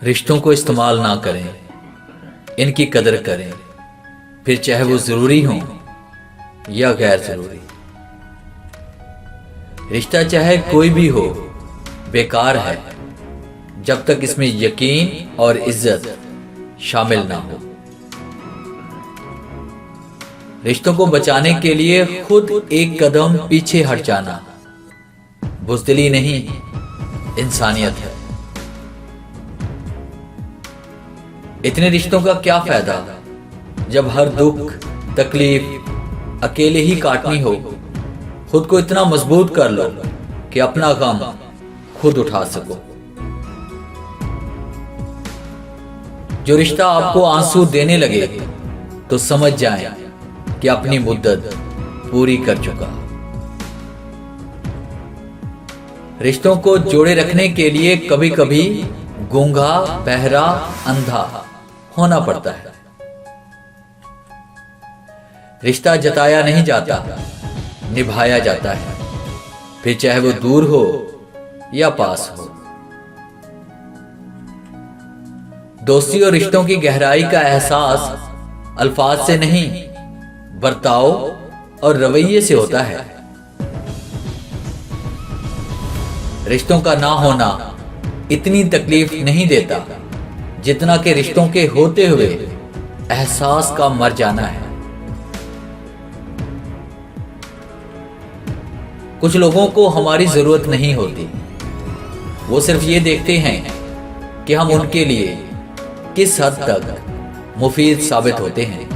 रिश्तों को इस्तेमाल ना करें, इनकी कदर करें, फिर चाहे वो ज़रूरी हो या गैर ज़रूरी। रिश्ता चाहे कोई भी हो बेकार है जब तक इसमें यकीन और इज्जत शामिल ना हो। रिश्तों को बचाने के लिए खुद एक कदम पीछे हट जाना बुज़दिली नहीं, इंसानियत है। इतने रिश्तों का क्या फायदा जब हर दुख तकलीफ अकेले ही काटनी हो। खुद को इतना मजबूत कर लो कि अपना गम खुद उठा सको। जो रिश्ता आपको आंसू देने लगे तो समझ जाएं कि अपनी मुद्दत पूरी कर चुका। रिश्तों को जोड़े रखने के लिए कभी कभी गूंगा, बहरा, अंधा होना पड़ता है। रिश्ता जताया नहीं जाता, निभाया जाता है, फिर चाहे वो दूर हो या पास हो। दोस्ती और रिश्तों की गहराई का एहसास अल्फाज से नहीं, बर्ताव और रवैये से होता है। रिश्तों का ना होना इतनी तकलीफ नहीं देता जितना कि रिश्तों के होते हुए एहसास का मर जाना है। कुछ लोगों को हमारी जरूरत नहीं होती, वो सिर्फ ये देखते हैं कि हम उनके लिए किस हद तक मुफीद साबित होते हैं।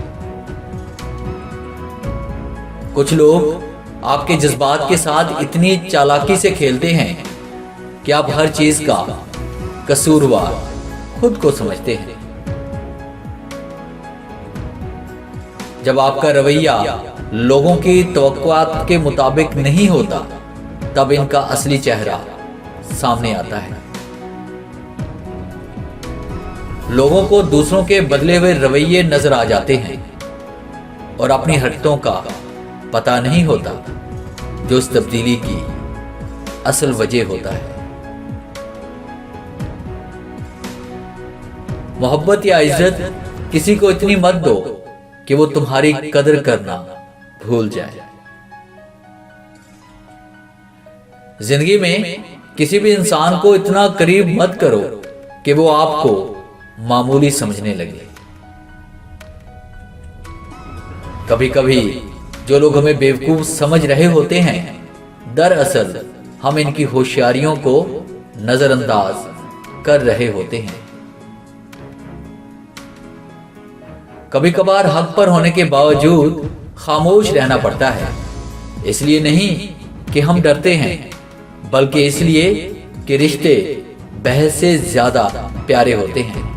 कुछ लोग आपके जज्बात के साथ इतनी चालाकी से खेलते हैं कि आप हर चीज का कसूरवार खुद को समझते हैं। जब आपका रवैया लोगों की तवक्कुआत के मुताबिक नहीं होता, तब इनका असली चेहरा सामने आता है। लोगों को दूसरों के बदले हुए रवैये नजर आ जाते हैं और अपनी हरकतों का पता नहीं होता जो इस तब्दीली की असल वजह होता है। मोहब्बत या इज्जत किसी को इतनी मत दो कि वो तुम्हारी कदर करना भूल जाए। जिंदगी में किसी भी इंसान को इतना करीब मत करो कि वो आपको मामूली समझने लगे। कभी कभी जो लोग हमें बेवकूफ समझ रहे होते हैं, दरअसल हम इनकी होशियारियों को नजरअंदाज कर रहे होते हैं। कभी कभार हक पर होने के बावजूद खामोश रहना पड़ता है, इसलिए नहीं कि हम डरते हैं, बल्कि इसलिए कि रिश्ते बहस से ज्यादा प्यारे होते हैं।